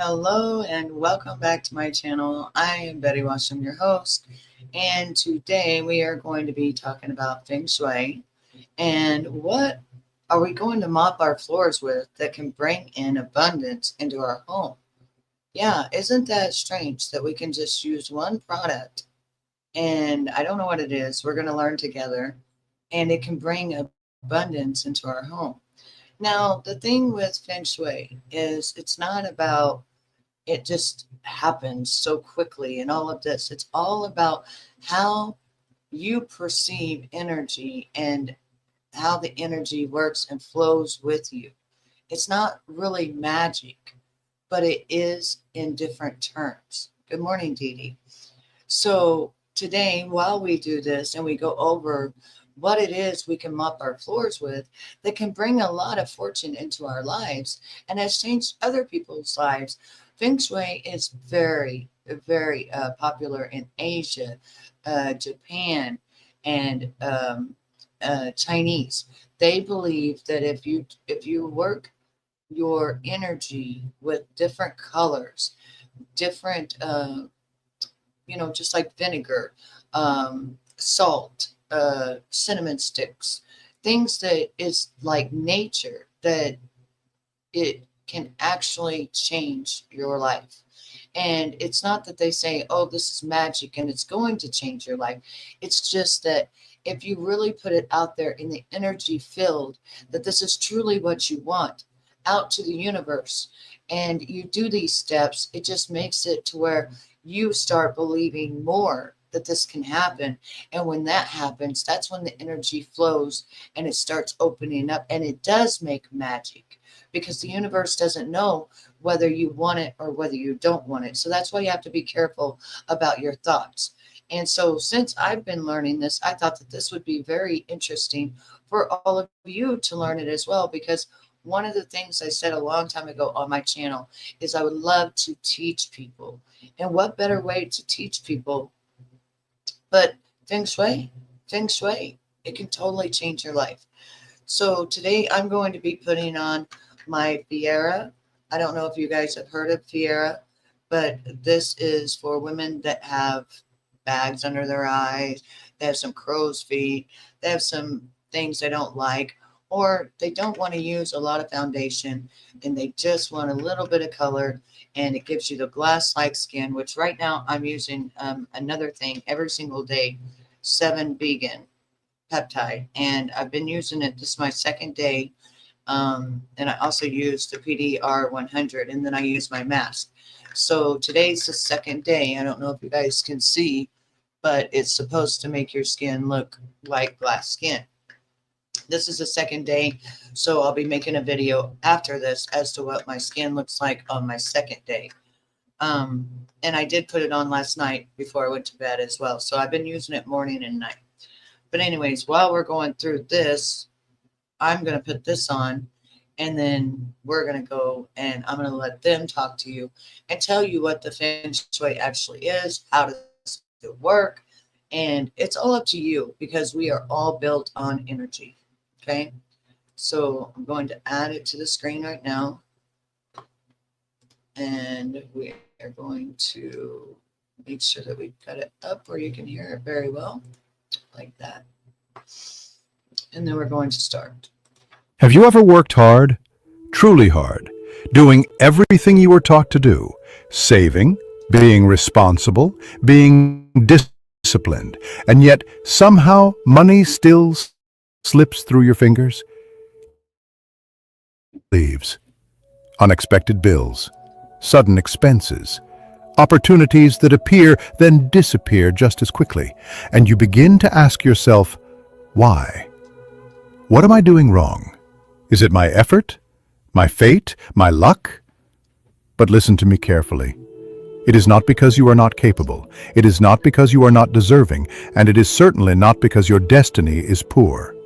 Hello and welcome back to my channel. I am Betty Washam, your host, and today we are going to be talking about Feng Shui and what are we going to mop our floors with that can bring in abundance into our home. Yeah, isn't that strange that we can just use one product and I don't know what it is, we're going to learn together, and it can bring abundance into our home. Now, the thing with Feng Shui is it's not about it just happens so quickly and all of this. It's all about how you perceive energy and how the energy works and flows with you. It's not really magic, but it is in different terms. Good morning, Dee Dee. So today, while we do this and we go over what it is we can mop our floors with that can bring a lot of fortune into our lives and has changed other people's lives. Feng Shui is very popular in Asia, Japan, and Chinese. They believe that if you work your energy with different colors, different just like vinegar, salt, cinnamon sticks, things that is like nature, that it can actually change your life. And it's not that they say, oh, this is magic and it's going to change your life. It's just that if you really put it out there in the energy field, that this is truly what you want out to the universe, and you do these steps, it just makes it to where you start believing more that this can happen. And when that happens, that's when the energy flows and it starts opening up, and it does make magic because the universe doesn't know whether you want it or whether you don't want it. So that's why you have to be careful about your thoughts. And so, since I've been learning this, I thought that this would be very interesting for all of you to learn it as well. Because one of the things I said a long time ago on my channel is I would love to teach people. And what better way to teach people but Feng Shui? Feng Shui. It can totally change your life. So today I'm going to be putting on my Fiera. I don't know if you guys have heard of Fiera, but this is for women that have bags under their eyes, they have some crow's feet, they have some things they don't like, or they don't want to use a lot of foundation and they just want a little bit of color, and it gives you the glass-like skin, which right now I'm using another thing every single day, 7 vegan peptide, and I've been using it. This is my second day. And I also use the PDR 100, and then I use my mask. So today's the second day. I don't know if you guys can see, but it's supposed to make your skin look like glass skin. This is the second day, so I'll be making a video after this as to what my skin looks like on my second day. And I did put it on last night before I went to bed as well. So I've been using it morning and night. But anyways, while we're going through this, I'm going to put this on, and then we're going to go and I'm going to let them talk to you and tell you what the Feng Shui actually is, how does it work, and it's all up to you because we are all built on energy. Okay, so I'm going to add it to the screen right now, and we are going to make sure that we've got it up where you can hear it very well, like that. And then we're going to start. Have you ever worked hard, truly hard, doing everything you were taught to do, saving, being responsible, being disciplined, and yet somehow money still slips through your fingers? Leaves, unexpected bills, sudden expenses, opportunities that appear then disappear just as quickly, and you begin to ask yourself, why? What am I doing wrong? Is it my effort, my fate, my luck? But listen to me carefully. It is not because you are not capable. It is not because you are not deserving, and it is certainly not because your destiny is poor.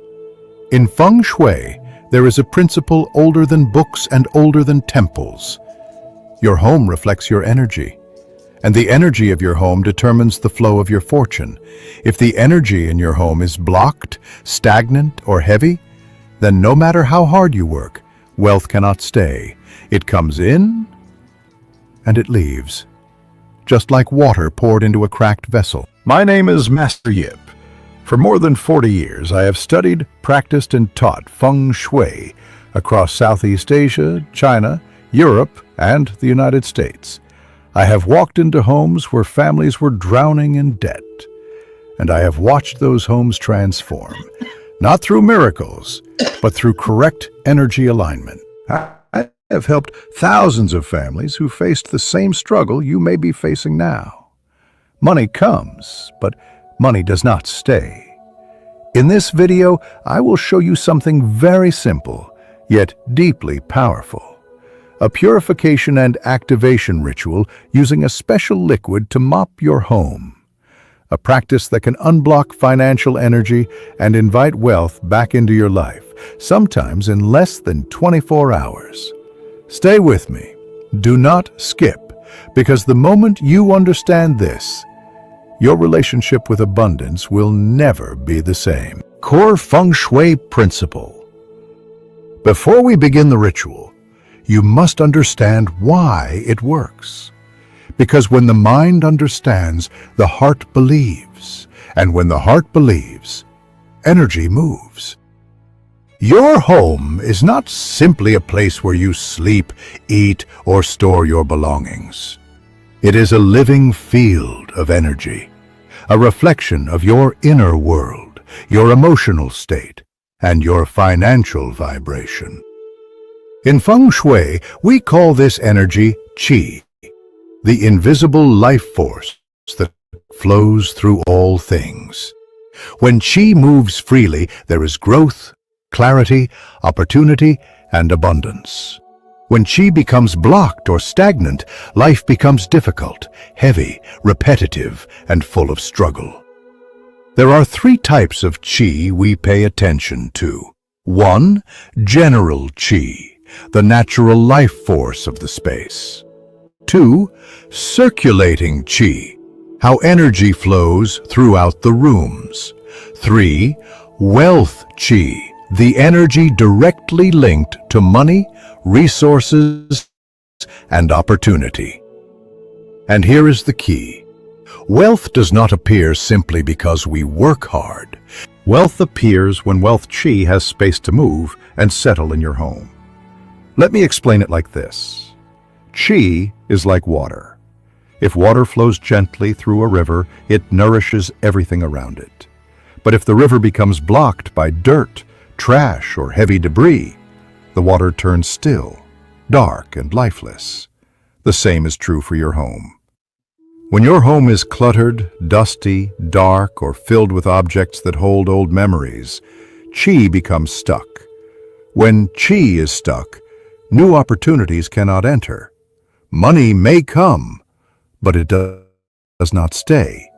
In Feng Shui, there is a principle older than books and older than temples. Your home reflects your energy, and the energy of your home determines the flow of your fortune. If the energy in your home is blocked, stagnant, or heavy, then no matter how hard you work, wealth cannot stay. It comes in and it leaves, just like water poured into a cracked vessel. My name is Master Yip. For more than 40 years, I have studied, practiced, and taught feng shui across Southeast Asia, China, Europe, and the United States. I have walked into homes where families were drowning in debt, and I have watched those homes transform, not through miracles, but through correct energy alignment. I have helped thousands of families who faced the same struggle you may be facing now. Money comes, but money does not stay. In this video, I will show you something very simple, yet deeply powerful. A purification and activation ritual using a special liquid to mop your home. A practice that can unblock financial energy and invite wealth back into your life, sometimes in less than 24 hours. Stay with me. Do not skip, because the moment you understand this, your relationship with abundance will never be the same. Core Feng Shui Principle. Before we begin the ritual, you must understand why it works. Because when the mind understands, the heart believes. And when the heart believes, energy moves. Your home is not simply a place where you sleep, eat, or store your belongings. It is a living field of energy, a reflection of your inner world, your emotional state, and your financial vibration. In Feng Shui, we call this energy Qi, the invisible life force that flows through all things. When Qi moves freely, there is growth, clarity, opportunity, and abundance. When Qi becomes blocked or stagnant, life becomes difficult, heavy, repetitive, and full of struggle. There are 3 types of Qi we pay attention to. 1. General Qi, the natural life force of the space. 2. Circulating Qi, how energy flows throughout the rooms. 3. Wealth Qi, the energy directly linked to money, resources, and opportunity. And here is the key. Wealth does not appear simply because we work hard. Wealth appears when wealth Qi has space to move and settle in your home. Let me explain it like this. Qi is like water. If water flows gently through a river, it nourishes everything around it. But if the river becomes blocked by dirt, trash, or heavy debris, the water turns still, dark, and lifeless. The same is true for your home. When your home is cluttered, dusty, dark, or filled with objects that hold old memories, Qi becomes stuck. When Qi is stuck, new opportunities cannot enter. Money may come, but it does not stay.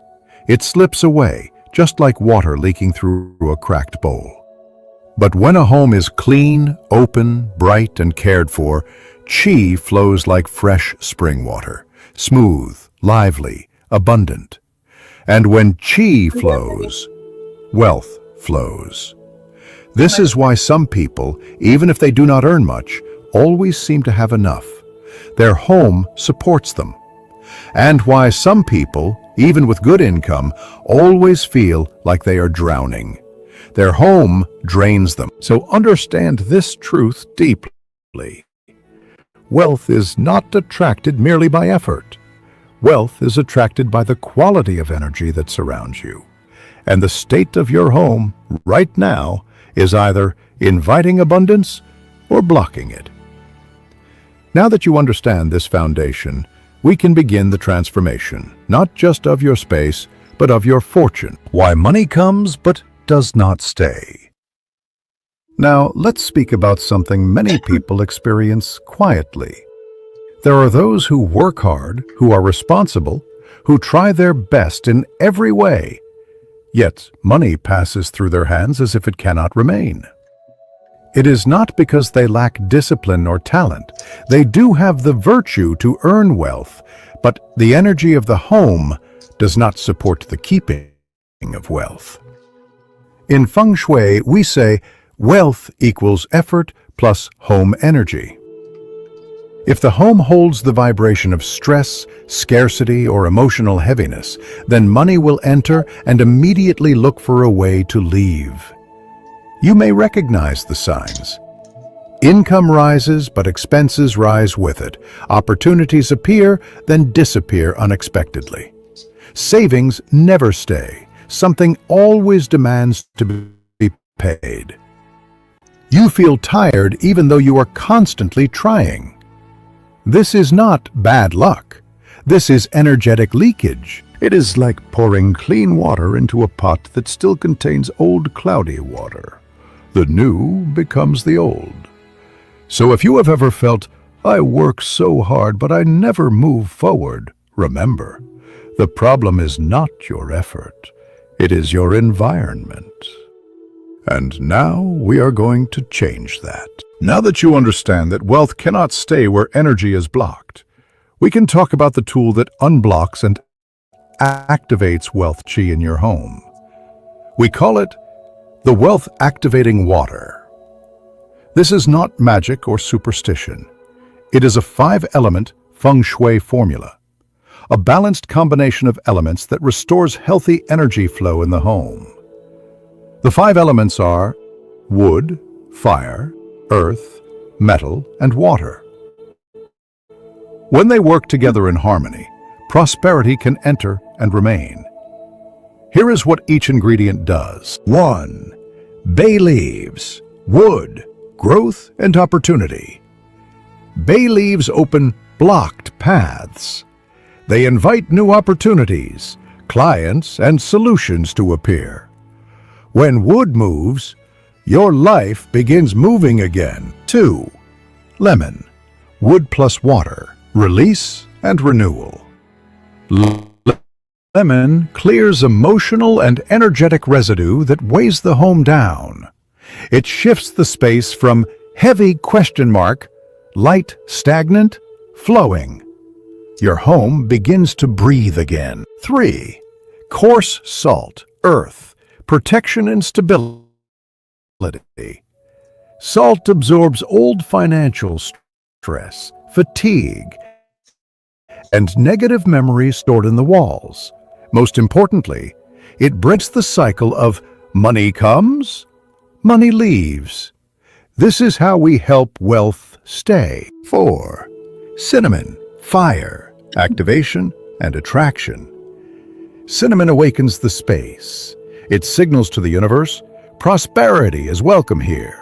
It slips away, just like water leaking through a cracked bowl. But when a home is clean, open, bright, and cared for, Qi flows like fresh spring water, smooth, lively, abundant. And when Qi flows, wealth flows. This is why some people, even if they do not earn much, always seem to have enough. Their home supports them. And why some people, even with good income, always feel like they are drowning. Their home drains them. So understand this truth deeply. Wealth is not attracted merely by effort. Wealth is attracted by the quality of energy that surrounds you. And the state of your home right now is either inviting abundance or blocking it. Now that you understand this foundation, we can begin the transformation, not just of your space, but of your fortune. Why money comes but does not stay. Now, let's speak about something many people experience quietly. There are those who work hard, who are responsible, who try their best in every way, yet money passes through their hands as if it cannot remain. It is not because they lack discipline or talent. They do have the virtue to earn wealth, but the energy of the home does not support the keeping of wealth. In Feng Shui, we say wealth equals effort plus home energy. If the home holds the vibration of stress, scarcity, or emotional heaviness, then money will enter and immediately look for a way to leave. You may recognize the signs. Income rises, but expenses rise with it. Opportunities appear, then disappear unexpectedly. Savings never stay. Something always demands to be paid. You feel tired even though you are constantly trying. This is not bad luck. This is energetic leakage. It is like pouring clean water into a pot that still contains old cloudy water. The new becomes the old. So if you have ever felt, "I work so hard, but I never move forward," remember, the problem is not your effort. It is your environment. And now we are going to change that. Now that you understand that wealth cannot stay where energy is blocked, we can talk about the tool that unblocks and activates wealth chi in your home. We call it the wealth activating water. This is not magic or superstition. It is a 5-element feng shui formula, a balanced combination of elements that restores healthy energy flow in the home. The 5 elements are wood, fire, earth, metal, and water. When they work together in harmony, prosperity can enter and remain. Here is what each ingredient does. 1. Bay leaves, wood, growth and opportunity. Bay leaves open blocked paths. They invite new opportunities, clients, and solutions to appear. When wood moves, your life begins moving again. 2. Lemon, wood plus water, release and renewal. Lemon clears emotional and energetic residue that weighs the home down. It shifts the space from heavy question mark, light stagnant, flowing. Your home begins to breathe again. 3. Coarse salt, earth, protection and stability. Salt absorbs old financial stress, fatigue, and negative memories stored in the walls. Most importantly, it breaks the cycle of money comes, money leaves. This is how we help wealth stay. 4. Cinnamon, fire, activation, and attraction. Cinnamon awakens the space. It signals to the universe, prosperity is welcome here.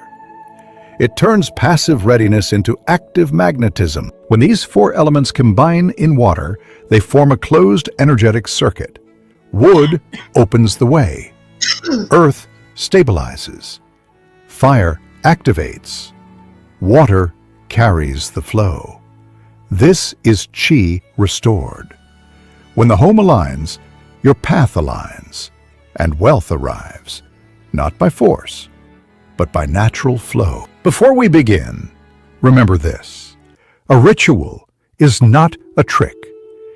It turns passive readiness into active magnetism. When these 4 elements combine in water, they form a closed energetic circuit. Wood opens the way. Earth stabilizes. Fire activates. Water carries the flow. This is chi restored. When the home aligns, your path aligns, and wealth arrives, not by force, but by natural flow. Before we begin, remember this. A ritual is not a trick.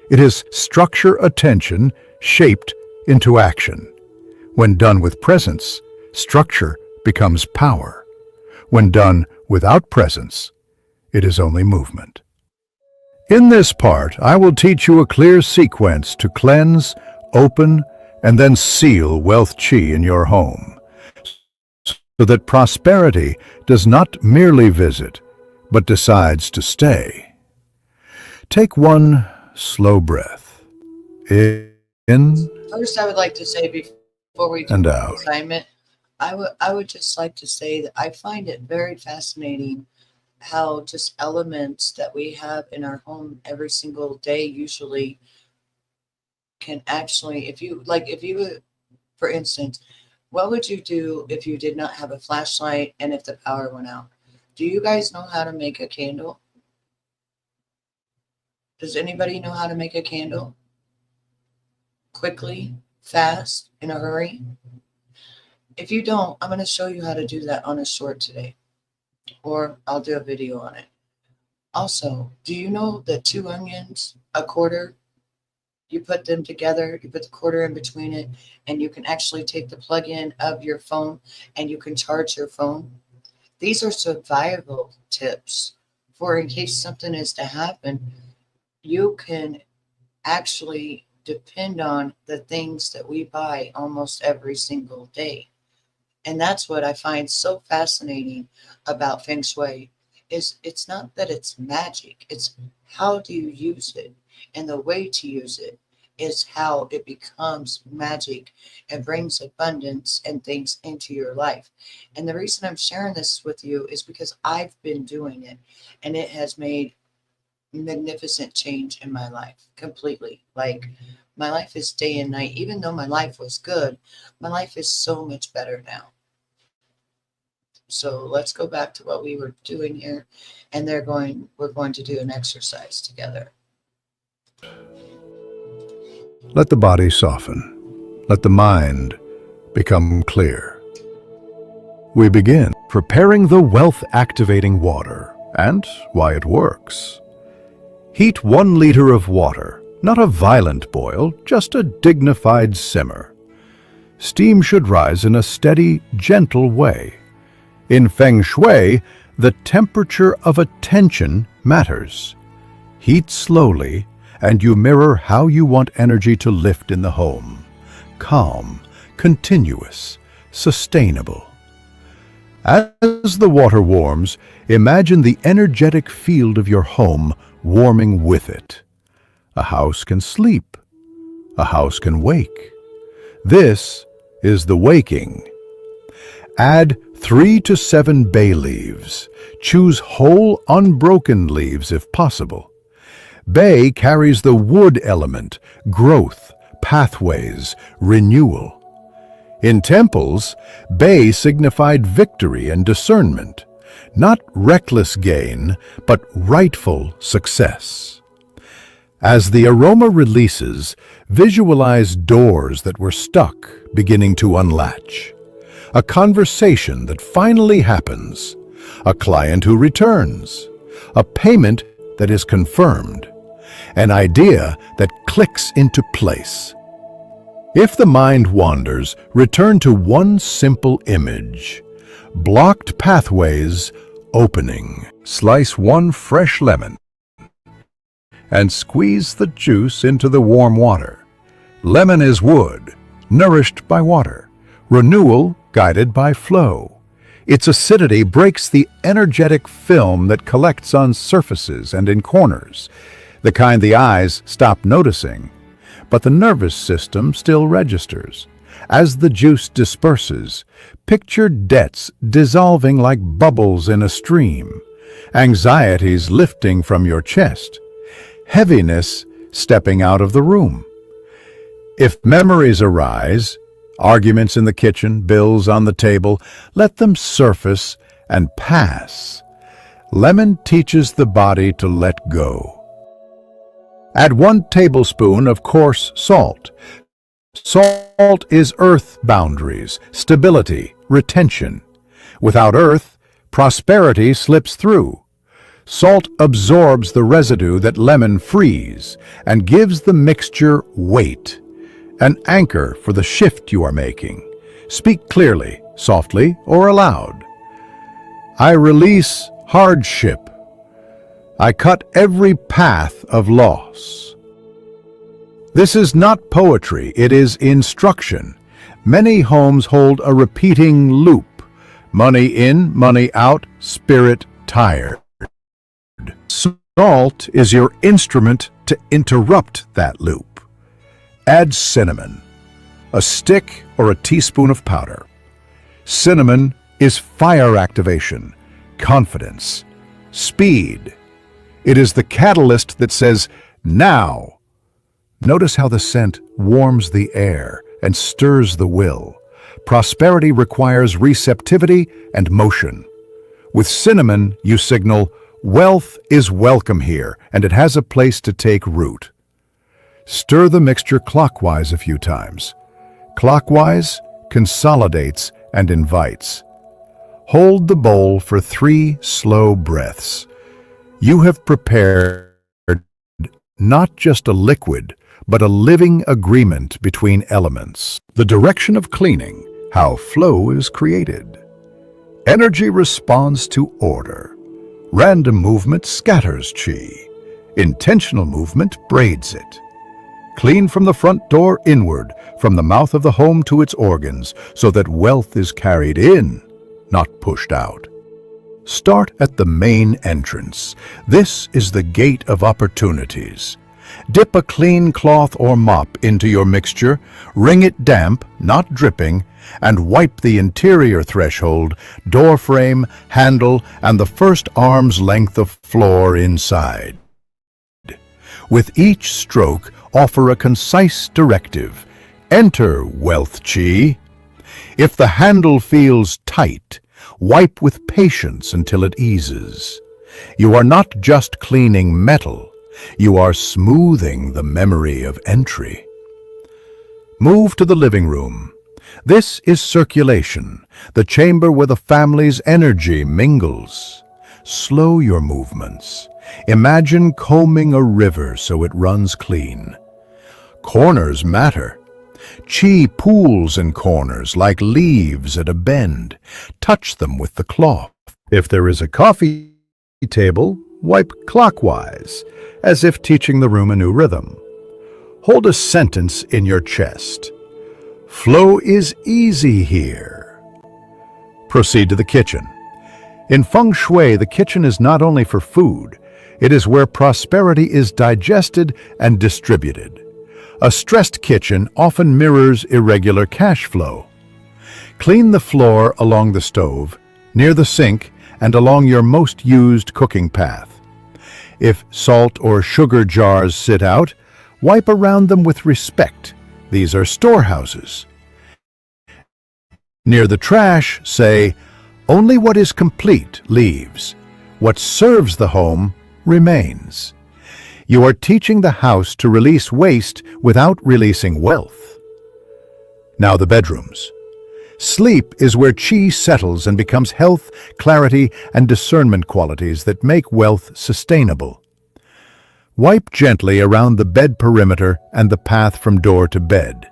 It is structure attention shaped into action. When done with presence, structure becomes power. When done without presence, it is only movement. In this part, I will teach you a clear sequence to cleanse, open, and then seal wealth chi in your home, so that prosperity does not merely visit, but decides to stay. Take one slow breath. In First, I would like to say before we do and the out. assignment, I would just like to say that I find it very fascinating how just elements that we have in our home every single day usually can actually, for instance, what would you do if you did not have a flashlight and if the power went out? Do you guys know how to make a candle? Does anybody know how to make a candle? Quickly, fast, in a hurry? If you don't, I'm going to show you how to do that on a short today, or I'll do a video on it. Also, do you know that 2 onions, a quarter, you put them together, you put the quarter in between it, and you can actually take the plug-in of your phone and you can charge your phone? These are survival tips for in case something is to happen, you can actually depend on the things that we buy almost every single day. And that's what I find so fascinating about feng shui is it's not that it's magic, it's how do you use it? And the way to use it is how it becomes magic and brings abundance and things into your life. And the reason I'm sharing this with you is because I've been doing it and it has made magnificent change in my life completely. Like my life is day and night. Even though my life was good, my life is so much better now. So let's go back to what we were doing here, and we're going to do an exercise together. Let the body soften. Let the mind become clear. We begin preparing the wealth-activating water and why it works. Heat 1 liter of water, not a violent boil, just a dignified simmer. Steam should rise in a steady, gentle way. In feng shui, the temperature of attention matters. Heat slowly, and you mirror how you want energy to lift in the home. Calm, continuous, sustainable. As the water warms, imagine the energetic field of your home warming with it. A house can sleep. A house can wake. This is the waking. Add 3 to 7 bay leaves. Choose whole, unbroken leaves if possible. Bay carries the wood element, growth, pathways, renewal. In temples, bay signified victory and discernment, not reckless gain, but rightful success. As the aroma releases, visualize doors that were stuck beginning to unlatch. A conversation that finally happens, a client who returns, a payment that is confirmed, an idea that clicks into place. If the mind wanders, return to one simple image. Blocked pathways opening. Slice 1 fresh lemon and squeeze the juice into the warm water. Lemon is wood, nourished by water. Renewal guided by flow. Its acidity breaks the energetic film that collects on surfaces and in corners, the kind the eyes stop noticing, but the nervous system still registers. As the juice disperses, picture debts dissolving like bubbles in a stream, anxieties lifting from your chest, heaviness stepping out of the room. If memories arise, arguments in the kitchen, bills on the table, let them surface and pass. Lemon teaches the body to let go. Add 1 tablespoon of coarse salt. Salt is earth boundaries, stability, retention. Without earth, prosperity slips through. Salt absorbs the residue that lemon frees and gives the mixture weight. An anchor for the shift you are making. Speak clearly, softly, or aloud. I release hardship. I cut every path of loss. This is not poetry, it is instruction. Many homes hold a repeating loop. Money in, money out, spirit tired. Salt is your instrument to interrupt that loop. Add cinnamon, a stick or a teaspoon of powder. Cinnamon is fire activation, confidence, speed. It is the catalyst that says, now. Notice how the scent warms the air and stirs the will. Prosperity requires receptivity and motion. With cinnamon, you signal, wealth is welcome here, and it has a place to take root. Stir the mixture clockwise a few times. Clockwise consolidates and invites. Hold the bowl for 3 slow breaths. You have prepared not just a liquid, but a living agreement between elements. The direction of cleaning, how flow is created. Energy responds to order. Random movement scatters chi. Intentional movement braids it. Clean from the front door inward, from the mouth of the home to its organs, so that wealth is carried in, not pushed out. Start at the main entrance. This is the gate of opportunities. Dip a clean cloth or mop into your mixture, wring it damp, not dripping, and wipe the interior threshold, door frame, handle, and the first arm's length of floor inside. With each stroke, offer a concise directive. Enter, wealth chi. If the handle feels tight, wipe with patience until it eases. You are not just cleaning metal, you are smoothing the memory of entry. Move to the living room. This is circulation, the chamber where the family's energy mingles. Slow your movements. Imagine combing a river so it runs clean. Corners matter. Chi pools in corners like leaves at a bend. Touch them with the cloth. If there is a coffee table, wipe clockwise, as if teaching the room a new rhythm. Hold a sentence in your chest. Flow is easy here. Proceed to the kitchen. In feng shui, the kitchen is not only for food, it is where prosperity is digested and distributed. A stressed kitchen often mirrors irregular cash flow. Clean the floor along the stove, near the sink, and along your most used cooking path. If salt or sugar jars sit out, wipe around them with respect. These are storehouses. Near the trash, say, only what is complete leaves. What serves the home remains. You are teaching the house to release waste without releasing wealth. Now the bedrooms. Sleep is where chi settles and becomes health, clarity, and discernment qualities that make wealth sustainable. Wipe gently around the bed perimeter and the path from door to bed.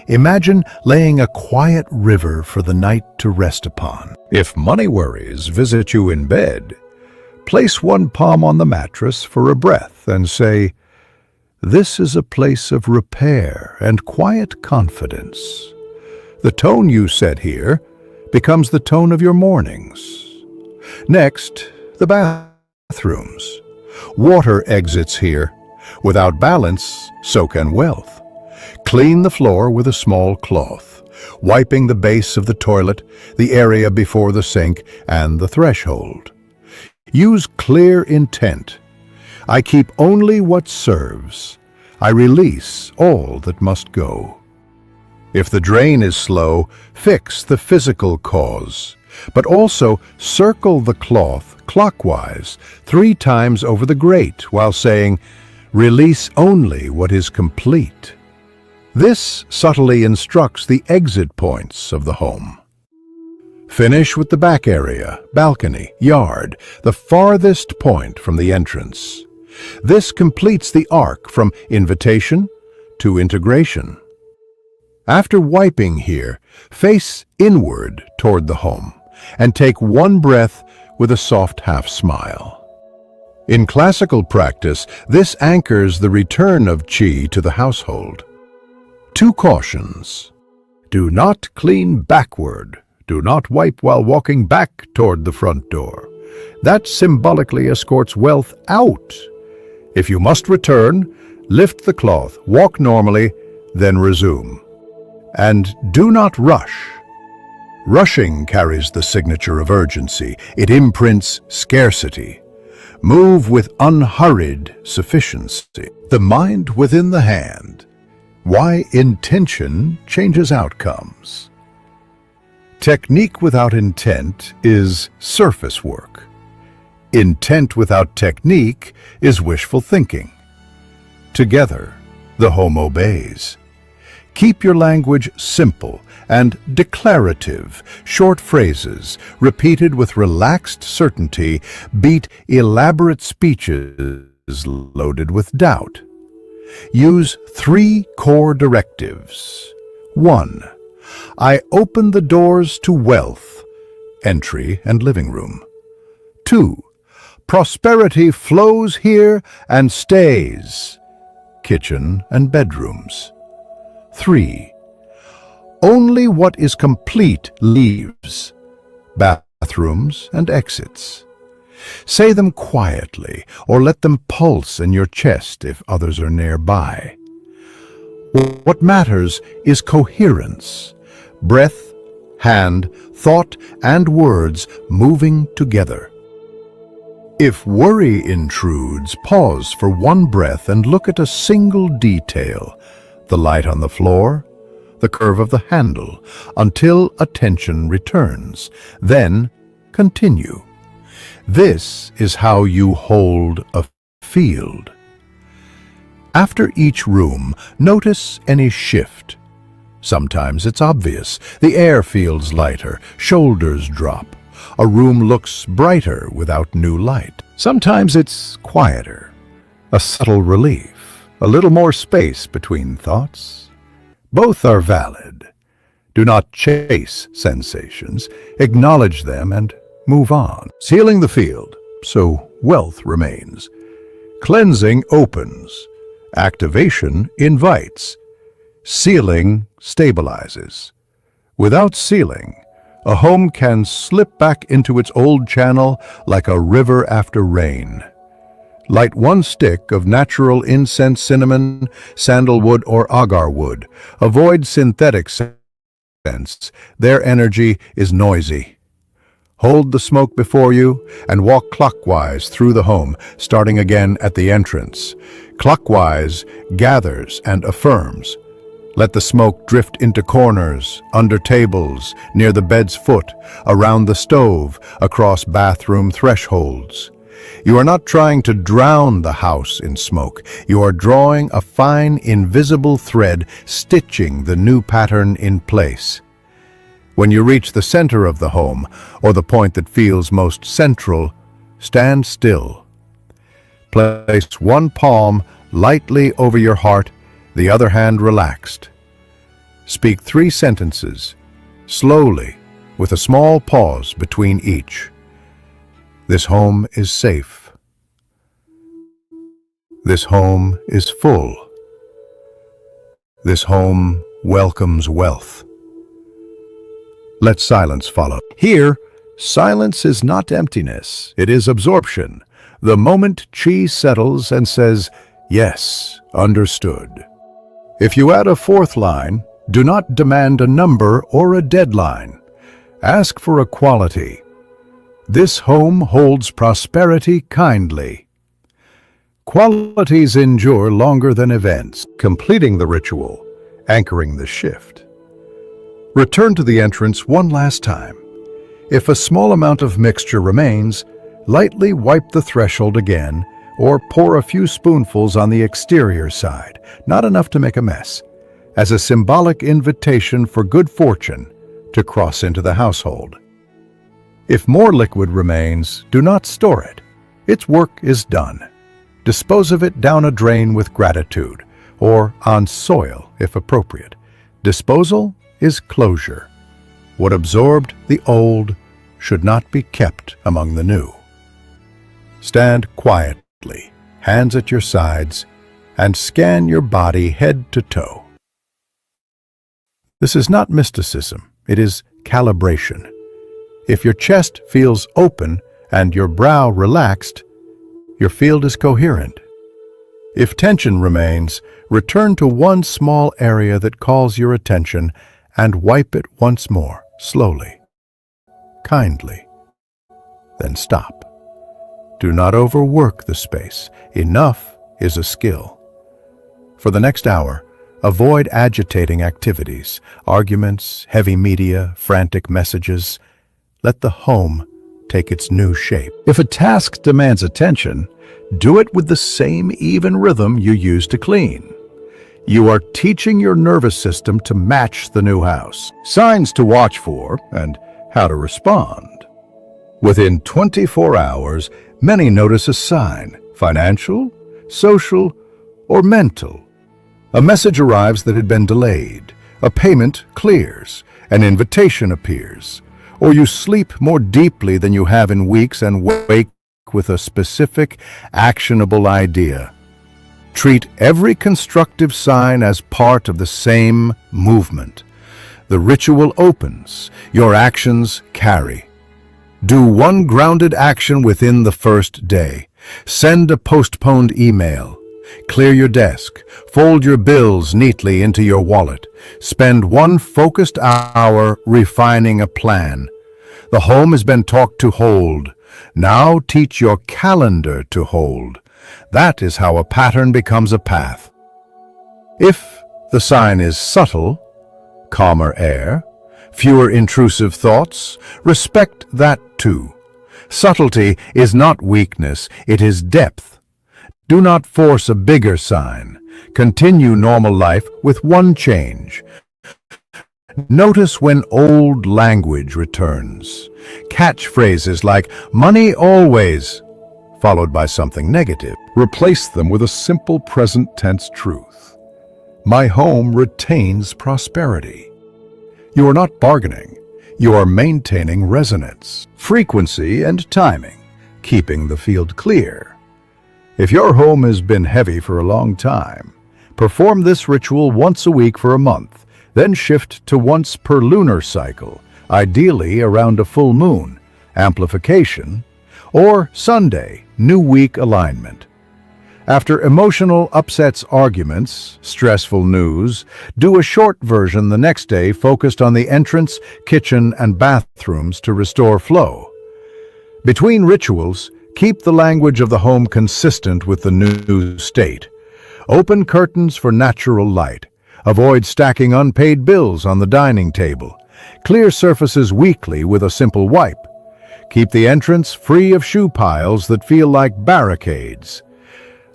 Imagine laying a quiet river for the night to rest upon. If money worries visit you in bed, place one palm on the mattress for a breath and say, "This is a place of repair and quiet confidence." The tone you set here becomes the tone of your mornings. Next, the bathrooms. Water exits here. Without balance, so can wealth. Clean the floor with a small cloth, wiping the base of the toilet, the area before the sink, and the threshold. Use clear intent. I keep only what serves. I release all that must go. If the drain is slow, fix the physical cause, but also circle the cloth clockwise 3 times over the grate while saying, "Release only what is complete." This subtly instructs the exit points of the home. Finish with the back area, balcony, yard, the farthest point from the entrance. This completes the arc from invitation to integration. After wiping here, face inward toward the home and take one breath with a soft half smile. In classical practice, this anchors the return of qi to the household. 2 cautions. Do not clean backward. Do not wipe while walking back toward the front door. That symbolically escorts wealth out. If you must return, lift the cloth, walk normally, then resume. And do not rush. Rushing carries the signature of urgency. It imprints scarcity. Move with unhurried sufficiency. The mind within the hand. Why intention changes outcomes. Technique without intent is surface work. Intent without technique is wishful thinking. Together, the home obeys. Keep your language simple and declarative. Short phrases, repeated with relaxed certainty, beat elaborate speeches loaded with doubt. Use 3 core directives. 1. I open the doors to wealth, entry and living room. 2. Prosperity flows here and stays. Kitchen and bedrooms. 3. Only what is complete leaves. Bathrooms and exits. Say them quietly, or let them pulse in your chest if others are nearby. What matters is coherence. Breath, hand, thought, and words moving together. If worry intrudes, pause for one breath and look at a single detail, the light on the floor, the curve of the handle, until attention returns. Then continue. This is how you hold a field. After each room, notice any shift. Sometimes it's obvious. The air feels lighter, shoulders drop. A room looks brighter without new light. Sometimes it's quieter, a subtle relief, a little more space between thoughts. Both are valid. Do not chase sensations, acknowledge them and move on. Sealing the field, so wealth remains. Cleansing opens. Activation invites. Sealing stabilizes. Without sealing, a home can slip back into its old channel like a river after rain. Light one stick of natural incense, cinnamon, sandalwood, or agar wood. Avoid synthetic scents. Their energy is noisy. Hold the smoke before you and walk clockwise through the home, starting again at the entrance. Clockwise gathers and affirms. Let the smoke drift into corners, under tables, near the bed's foot, around the stove, across bathroom thresholds. You are not trying to drown the house in smoke. You are drawing a fine, invisible thread, stitching the new pattern in place. When you reach the center of the home, or the point that feels most central, stand still. Place one palm lightly over your heart, the other hand relaxed. Speak 3 sentences, slowly, with a small pause between each. This home is safe. This home is full. This home welcomes wealth. Let silence follow. Here, silence is not emptiness, it is absorption. The moment chi settles and says, yes, understood. If you add a 4th line, do not demand a number or a deadline. Ask for a quality. This home holds prosperity kindly. Qualities endure longer than events, completing the ritual, anchoring the shift. Return to the entrance one last time. If a small amount of mixture remains, lightly wipe the threshold again or pour a few spoonfuls on the exterior side, not enough to make a mess, as a symbolic invitation for good fortune to cross into the household. If more liquid remains, do not store it. Its work is done. Dispose of it down a drain with gratitude, or on soil if appropriate. Disposal is closure. What absorbed the old should not be kept among the new. Stand quietly, hands at your sides, and scan your body head to toe. This is not mysticism, it is calibration. If your chest feels open and your brow relaxed, your field is coherent. If tension remains, return to one small area that calls your attention and wipe it once more, slowly, kindly. Then stop. Do not overwork the space. Enough is a skill. For the next hour, avoid agitating activities, arguments, heavy media, frantic messages. Let the home take its new shape. If a task demands attention, do it with the same even rhythm you use to clean. You are teaching your nervous system to match the new house. Signs to watch for and how to respond. Within 24 hours, many notice a sign, financial, social, or mental. A message arrives that had been delayed. A payment clears. An invitation appears. Or you sleep more deeply than you have in weeks and wake week with a specific, actionable idea. Treat every constructive sign as part of the same movement. The ritual opens, your actions carry. Do one grounded action within the first day. Send a postponed email. Clear your desk. Fold your bills neatly into your wallet. Spend one focused hour refining a plan. The home has been taught to hold. Now teach your calendar to hold. That is how a pattern becomes a path. If the sign is subtle, calmer air, fewer intrusive thoughts, respect that too. Subtlety is not weakness, it is depth. Do not force a bigger sign. Continue normal life with one change. Notice when old language returns. Catchphrases like "money always," followed by something negative. Replace them with a simple present tense truth. My home retains prosperity. You are not bargaining. You are maintaining resonance, frequency, and timing, keeping the field clear. If your home has been heavy for a long time, perform this ritual once a week for a month, then shift to once per lunar cycle, ideally around a full moon, amplification, or Sunday, new week alignment. After emotional upsets, arguments, stressful news, do a short version the next day focused on the entrance, kitchen, and bathrooms to restore flow. Between rituals, keep the language of the home consistent with the new state. Open curtains for natural light. Avoid stacking unpaid bills on the dining table. Clear surfaces weekly with a simple wipe. Keep the entrance free of shoe piles that feel like barricades.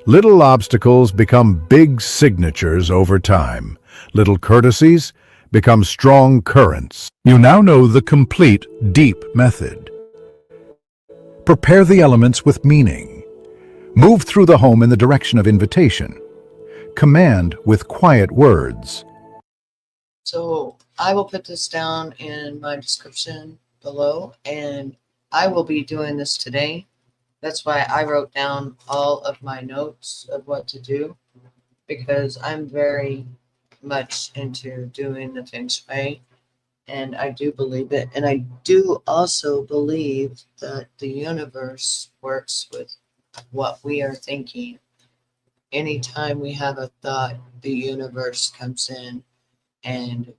Little obstacles become big signatures over time. Little courtesies become strong currents. You now know the complete, deep method. Prepare the elements with meaning. Move through the home in the direction of invitation. Command with quiet words. So I will put this down in my description below, and I will be doing this today. That's why I wrote down all of my notes of what to do, because I'm very much into doing the feng shui, and I do believe it. And I do also believe that the universe works with what we are thinking. Anytime we have a thought, the universe comes in and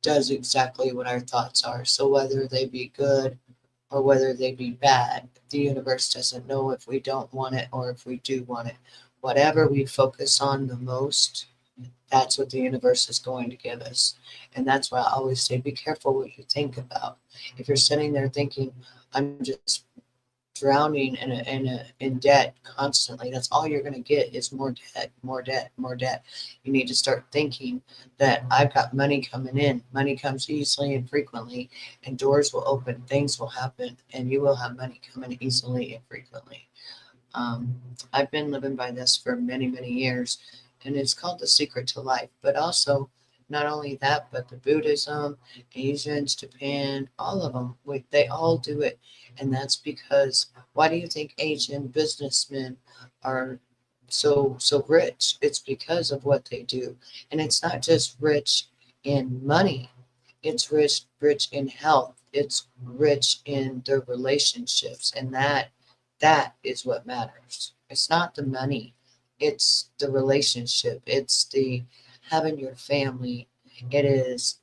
does exactly what our thoughts are. So whether they be good or whether they be bad, the universe doesn't know if we don't want it or if we do want it. Whatever we focus on the most, that's what the universe is going to give us. And that's why I always say, be careful what you think about. If you're sitting there thinking, I'm just drowning in debt constantly, that's all you're going to get is more debt, more debt, more debt. You need to start thinking that I've got money coming in. Money comes easily and frequently, and doors will open, things will happen, and you will have money coming easily and frequently. I've been living by this for many, many years, and it's called the secret to life. But also, not only that, but the Buddhism, Asians, Japan, all of them, they all do it. And that's because, why do you think Asian businessmen are so rich? It's because of what they do. And it's not just rich in money, it's rich in health, it's rich in their relationships, and that is what matters. It's not the money, it's the relationship, it's the having your family. It is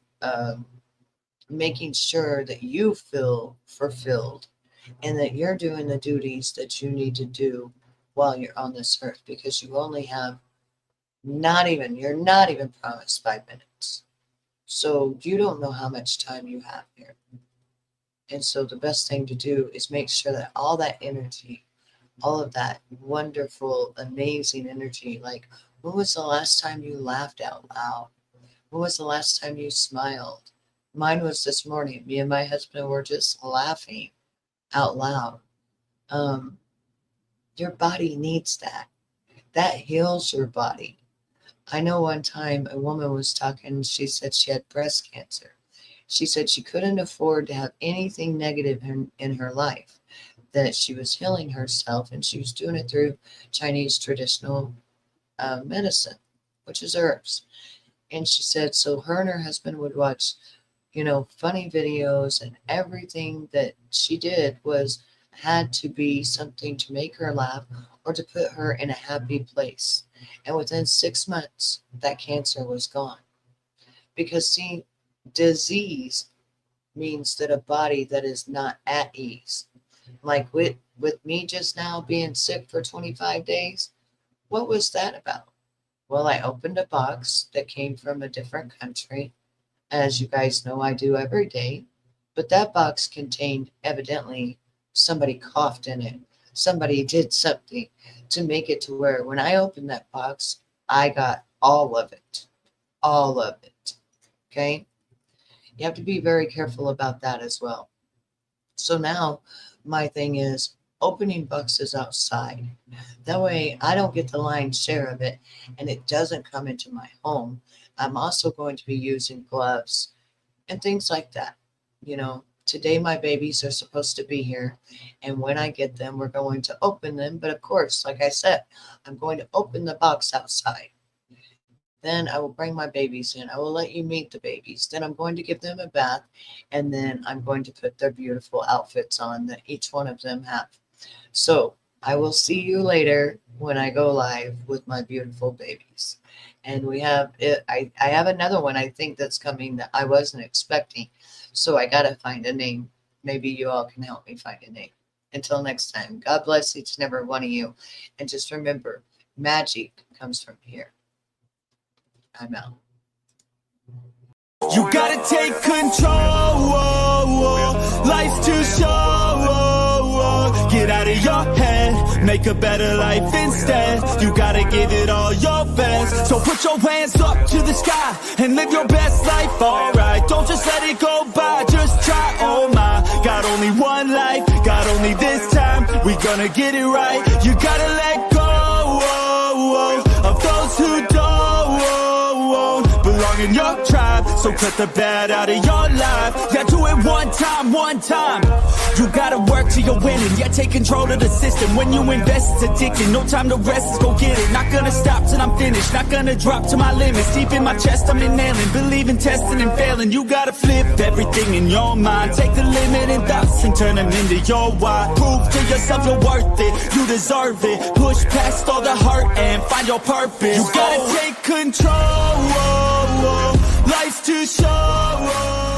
making sure that you feel fulfilled and that you're doing the duties that you need to do while you're on this earth, because you only have you're not even promised 5 minutes. So you don't know how much time you have here. And so the best thing to do is make sure that all that energy, all of that wonderful, amazing energy, like, when was the last time you laughed out loud? When was the last time you smiled? Mine was this morning. Me and my husband were just laughing out loud. Um, your body needs that. That heals your body. I know one time a woman was talking, she said she had breast cancer. She said she couldn't afford to have anything negative in her life. that she was healing herself, and she was doing it through Chinese traditional medicine, which is herbs. And she said, so her and her husband would watch, funny videos, and everything that she did had to be something to make her laugh or to put her in a happy place. And within 6 months, that cancer was gone. Because, see, disease means that a body that is not at ease. Like with me just now being sick for 25 days, what was that about? Well, I opened a box that came from a different country. As you guys know, I do every day. But that box contained, evidently, somebody coughed in it. Somebody did something to make it to where when I opened that box, I got all of it. All of it. Okay? You have to be very careful about that as well. So now my thing is opening boxes outside. That way I don't get the lion's share of it and it doesn't come into my home. I'm also going to be using gloves and things like that. Today my babies are supposed to be here, and when I get them, we're going to open them. But of course, like I said, I'm going to open the box outside. Then I will bring my babies in. I will let you meet the babies. Then I'm going to give them a bath, and then I'm going to put their beautiful outfits on that each one of them have. So I will see you later when I go live with my beautiful babies. And we have it. I have another one I think that's coming that I wasn't expecting. So I got to find a name. Maybe you all can help me find a name. Until next time, God bless each and every one of you. And just remember, magic comes from here. I'm out. You gotta take control. Life's too short. Get out of your head, make a better life instead. You gotta give it all your best. So put your hands up to the sky and live your best life, alright. Don't just let it go by, just try, oh my. Got only one life, got only this time. We gonna get it right. You gotta let go of those who don't belong in your tribe. So cut the bad out of your life. Yeah, do it one time, one time. You gotta work till you're winning. Yeah, take control of the system. When you invest, it's addicting. No time to rest, let's go get it. Not gonna stop till I'm finished. Not gonna drop to my limits. Deep in my chest, I'm inhaling. Believe in testing and failing. You gotta flip everything in your mind. Take the limiting thoughts and turn them into your why. Prove to yourself you're worth it. You deserve it. Push past all the hurt and find your purpose. You gotta take control. Life's too short.